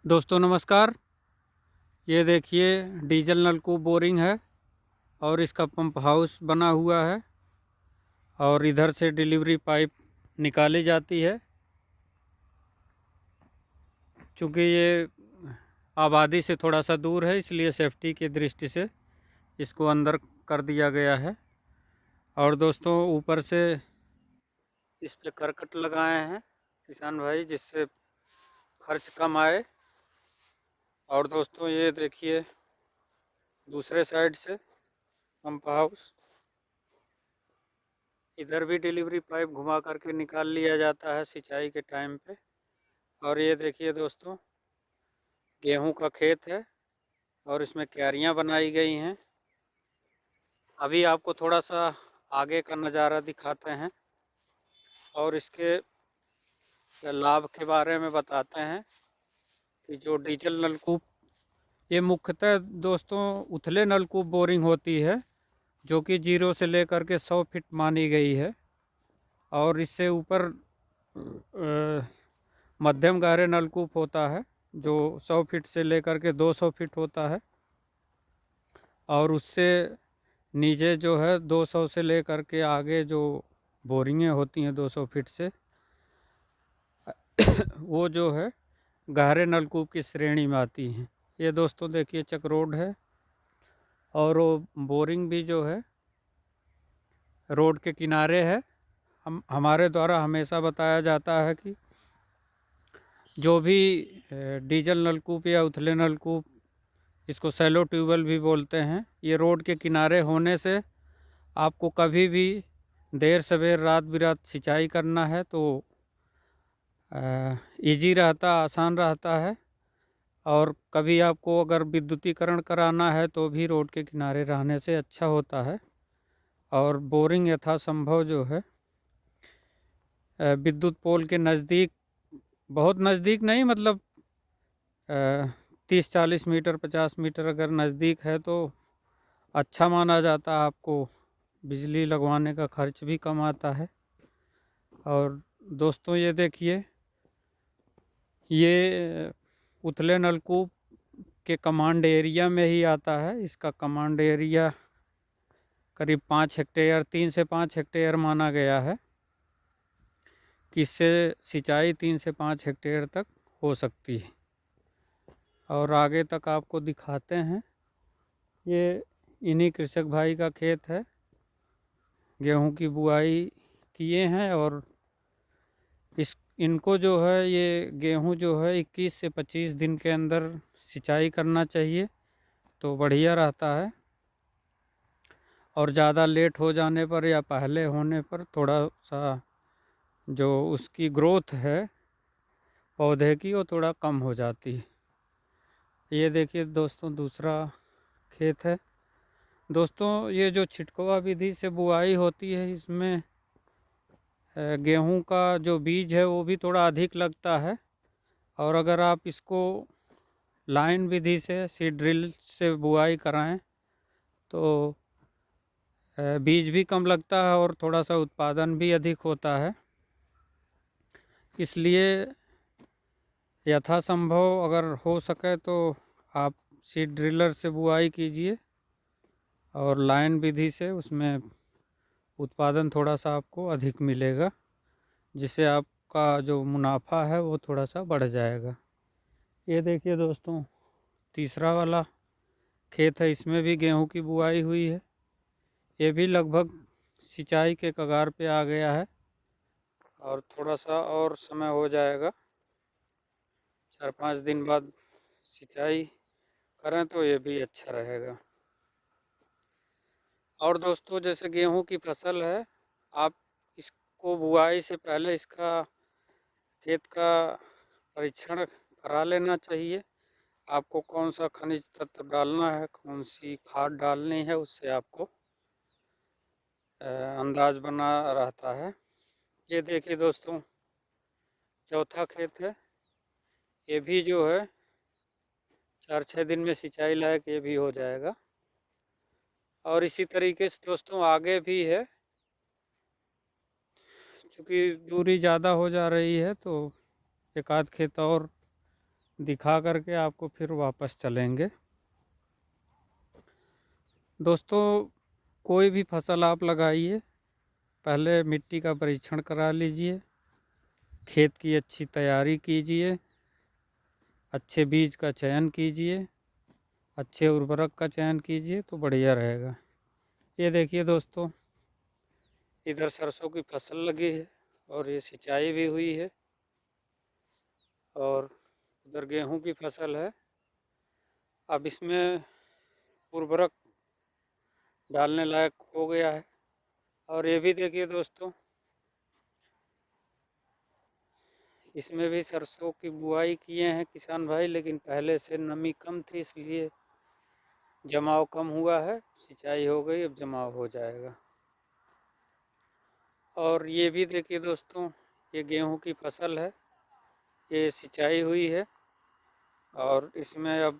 दोस्तों नमस्कार। ये देखिए डीजल नलकूप बोरिंग है और इसका पंप हाउस बना हुआ है और इधर से डिलीवरी पाइप निकाली जाती है। चूँकि ये आबादी से थोड़ा सा दूर है इसलिए सेफ्टी की दृष्टि से इसको अंदर कर दिया गया है। और दोस्तों ऊपर से इस पे करकट लगाए हैं किसान भाई, जिससे खर्च कम आए। और दोस्तों ये देखिए दूसरे साइड से पंप हाउस, इधर भी डिलीवरी पाइप घुमा करके निकाल लिया जाता है सिंचाई के टाइम पे। और ये देखिए दोस्तों गेहूं का खेत है और इसमें क्यारियां बनाई गई हैं। अभी आपको थोड़ा सा आगे का नज़ारा दिखाते हैं और इसके लाभ के बारे में बताते हैं कि जो डीजल नलकूप, ये मुख्यतः दोस्तों उथले नलकूप बोरिंग होती है जो कि 0 से लेकर के 100 फीट मानी गई है। और इससे ऊपर मध्यम गहरे नलकूप होता है जो 100 फीट से लेकर के 200 फीट होता है। और उससे नीचे जो है 200 से लेकर के आगे जो बोरिंगें होती हैं 200 फीट से वो जो है गहरे नलकूप की श्रेणी में आती हैं। ये दोस्तों देखिए चक रोड है और वो बोरिंग भी जो है रोड के किनारे है। हमारे द्वारा हमेशा बताया जाता है कि जो भी डीजल नलकूप या उथले नलकूप, इसको सैलो ट्यूबवेल भी बोलते हैं, ये रोड के किनारे होने से आपको कभी भी देर सवेर रात बिरात सिंचाई करना है तो इजी रहता, आसान रहता है। और कभी आपको अगर विद्युतीकरण कराना है तो भी रोड के किनारे रहने से अच्छा होता है। और बोरिंग यथासंभव जो है विद्युत पोल के नज़दीक, बहुत नज़दीक नहीं, मतलब 30-40 मीटर 50 मीटर अगर नज़दीक है तो अच्छा माना जाता है। आपको बिजली लगवाने का खर्च भी कम आता है। और दोस्तों ये देखिए ये उथले नलकूप के कमांड एरिया में ही आता है। इसका कमांड एरिया करीब 5 हेक्टेयर, 3 से 5 हेक्टेयर माना गया है कि इससे सिंचाई 3 से 5 हेक्टेयर तक हो सकती है। और आगे तक आपको दिखाते हैं, ये इन्हीं कृषक भाई का खेत है, गेहूं की बुआई किए हैं। और इनको जो है ये गेहूं जो है 21 से 25 दिन के अंदर सिंचाई करना चाहिए तो बढ़िया रहता है। और ज़्यादा लेट हो जाने पर या पहले होने पर थोड़ा सा जो उसकी ग्रोथ है पौधे की वो थोड़ा कम हो जाती है। ये देखिए दोस्तों दूसरा खेत है। दोस्तों ये जो छिटकवा विधि से बुआई होती है इसमें गेहूं का जो बीज है वो भी थोड़ा अधिक लगता है। और अगर आप इसको लाइन विधि से सीड ड्रिल से बुआई कराएं तो बीज भी कम लगता है और थोड़ा सा उत्पादन भी अधिक होता है। इसलिए यथासंभव अगर हो सके तो आप सीड ड्रिलर से बुआई कीजिए और लाइन विधि से, उसमें उत्पादन थोड़ा सा आपको अधिक मिलेगा, जिससे आपका जो मुनाफा है वो थोड़ा सा बढ़ जाएगा। ये देखिए दोस्तों तीसरा वाला खेत है, इसमें भी गेहूं की बुआई हुई है। ये भी लगभग सिंचाई के कगार पे आ गया है और थोड़ा सा और समय हो जाएगा, 4-5 दिन बाद सिंचाई करें तो ये भी अच्छा रहेगा। और दोस्तों जैसे गेहूं की फसल है, आप इसको बुआई से पहले इसका खेत का परीक्षण करा लेना चाहिए। आपको कौन सा खनिज तत्व डालना है, कौन सी खाद डालनी है, उससे आपको अंदाज बना रहता है। ये देखिए दोस्तों चौथा खेत है, ये भी जो है 4-6 दिन में सिंचाई लायक ये भी हो जाएगा। और इसी तरीके से दोस्तों आगे भी है, चूँकि दूरी ज़्यादा हो जा रही है तो एक आध खेत और दिखा करके आपको फिर वापस चलेंगे। दोस्तों, कोई भी फसल आप लगाइए, पहले मिट्टी का परीक्षण करा लीजिए, खेत की अच्छी तैयारी कीजिए, अच्छे बीज का चयन कीजिए, अच्छे उर्वरक का चयन कीजिए तो बढ़िया रहेगा। ये देखिए दोस्तों, इधर सरसों की फसल लगी है और ये सिंचाई भी हुई है, और उधर गेहूं की फसल है। अब इसमें उर्वरक डालने लायक हो गया है। और ये भी देखिए दोस्तों, इसमें भी सरसों की बुआई किए हैं किसान भाई, लेकिन पहले से नमी कम थी इसलिए जमाव कम हुआ है। सिंचाई हो गई, अब जमाव हो जाएगा। और ये भी देखिए दोस्तों, ये गेहूं की फसल है, ये सिंचाई हुई है और इसमें अब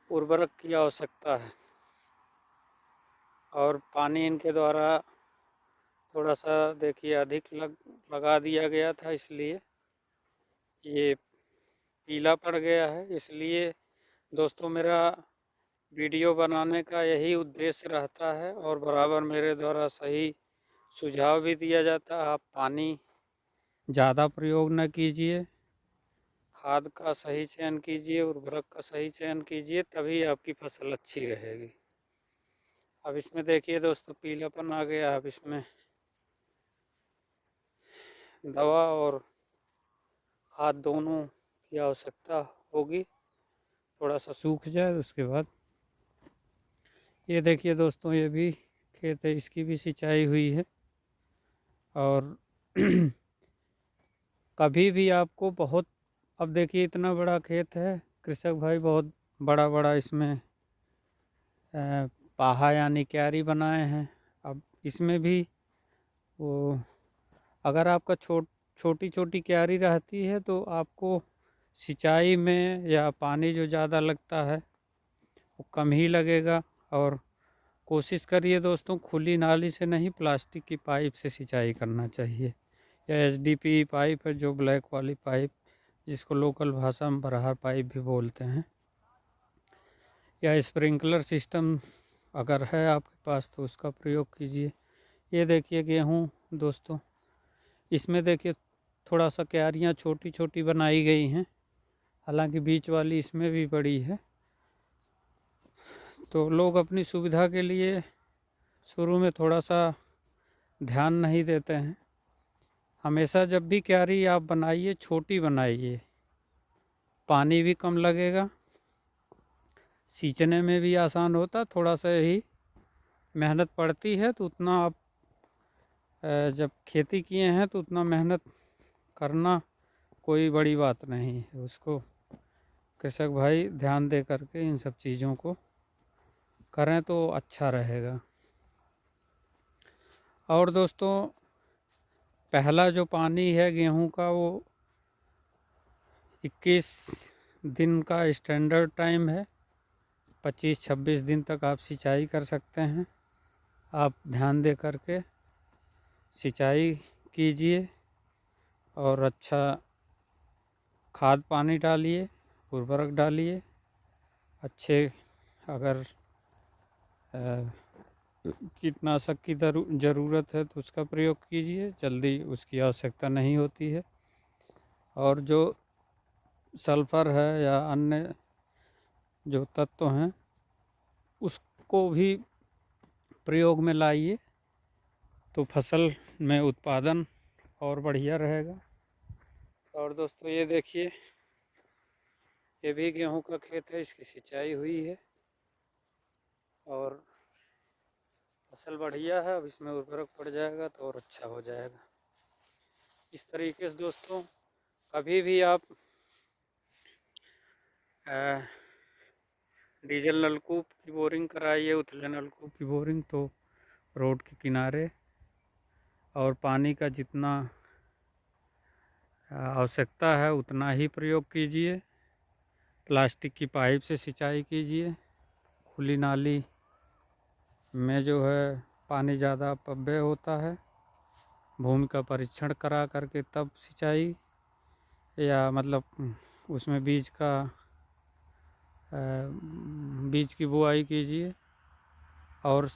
उर्वरक की आवश्यकता है, और पानी इनके द्वारा थोड़ा सा देखिए अधिक लगा दिया गया था, इसलिए ये पीला पड़ गया है। इसलिए दोस्तों, मेरा वीडियो बनाने का यही उद्देश्य रहता है, और बराबर मेरे द्वारा सही सुझाव भी दिया जाता है। आप पानी ज़्यादा प्रयोग न कीजिए, खाद का सही चयन कीजिए, उर्वरक का सही चयन कीजिए, तभी आपकी फसल अच्छी रहेगी। अब इसमें देखिए दोस्तों, पीलापन आ गया। अब इसमें दवा और खाद दोनों की आवश्यकता होगी, थोड़ा सा सूख जाए उसके बाद। ये देखिए दोस्तों, ये भी खेत है, इसकी भी सिंचाई हुई है। और कभी भी आपको बहुत, अब देखिए इतना बड़ा खेत है, कृषक भाई बहुत बड़ा बड़ा इसमें पाहा यानी क्यारी बनाए हैं। अब इसमें भी वो, अगर आपका छोटी छोटी क्यारी रहती है तो आपको सिंचाई में या पानी जो ज़्यादा लगता है वो कम ही लगेगा। और कोशिश करिए दोस्तों, खुली नाली से नहीं, प्लास्टिक की पाइप से सिंचाई करना चाहिए, या एचडीपी पाइप है जो ब्लैक वाली पाइप, जिसको लोकल भाषा में बरहार पाइप भी बोलते हैं, या स्प्रिंकलर सिस्टम अगर है आपके पास तो उसका प्रयोग कीजिए। ये देखिए गेहूँ दोस्तों, इसमें देखिए थोड़ा सा क्यारियाँ छोटी छोटी बनाई गई हैं, हालांकि बीच वाली इसमें भी बड़ी है। तो लोग अपनी सुविधा के लिए शुरू में थोड़ा सा ध्यान नहीं देते हैं। हमेशा जब भी क्यारी आप बनाइए, छोटी बनाइए, पानी भी कम लगेगा, सींचने में भी आसान होता। थोड़ा सा ही मेहनत पड़ती है, तो उतना आप जब खेती किए हैं तो उतना मेहनत करना कोई बड़ी बात नहीं है। उसको कृषक भाई ध्यान दे करके इन सब चीज़ों को करें तो अच्छा रहेगा। और दोस्तों, पहला जो पानी है गेहूं का, वो 21 दिन का स्टैंडर्ड टाइम है। 25-26 दिन तक आप सिंचाई कर सकते हैं। आप ध्यान दे करके सिंचाई कीजिए और अच्छा खाद पानी डालिए, उर्वरक डालिए। अच्छे अगर कीटनाशक की ज़रूरत है तो उसका प्रयोग कीजिए, जल्दी उसकी आवश्यकता नहीं होती है। और जो सल्फ़र है या अन्य जो तत्व हैं उसको भी प्रयोग में लाइए, तो फसल में उत्पादन और बढ़िया रहेगा। और दोस्तों, ये देखिए, ये भी गेहूं का खेत है, इसकी सिंचाई हुई है और फसल बढ़िया है। अब इसमें उर्वरक पड़ जाएगा तो और अच्छा हो जाएगा। इस तरीके से दोस्तों, कभी भी आप डीजल नलकूप की बोरिंग कराइए, उथले नलकूप की बोरिंग, तो रोड के किनारे, और पानी का जितना आवश्यकता है उतना ही प्रयोग कीजिए। प्लास्टिक की पाइप से सिंचाई कीजिए। खुली नाली में जो है पानी ज़्यादा अपव्यय होता है। भूमि का परीक्षण करा करके तब सिंचाई या मतलब उसमें बीज की बुआई कीजिए। और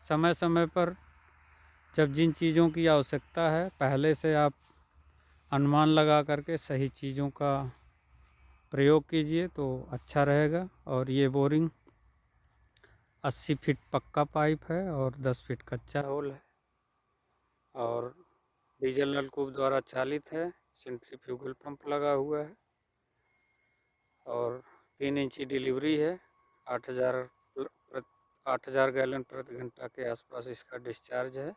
समय समय पर जब जिन चीज़ों की आवश्यकता है पहले से आप अनुमान लगा करके सही चीज़ों का प्रयोग कीजिए तो अच्छा रहेगा। और ये बोरिंग 80 फीट पक्का पाइप है और 10 फीट कच्चा होल है और डीजल नलकूप द्वारा चालित है। सेंट्रीफ्यूगल पंप लगा हुआ है और 3 इंची डिलीवरी है। 8,000 गैलन प्रति घंटा के आसपास इसका डिस्चार्ज है।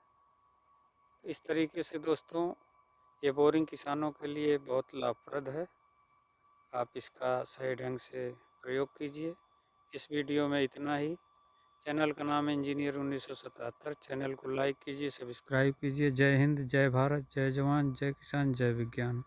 इस तरीके से दोस्तों ये बोरिंग किसानों के लिए बहुत लाभप्रद है। आप इसका सही ढंग से प्रयोग कीजिए। इस वीडियो में इतना ही। चैनल का नाम है इंजीनियर 1977। चैनल को लाइक कीजिए, सब्सक्राइब कीजिए। जय हिंद, जय भारत, जय जवान, जय किसान, जय विज्ञान।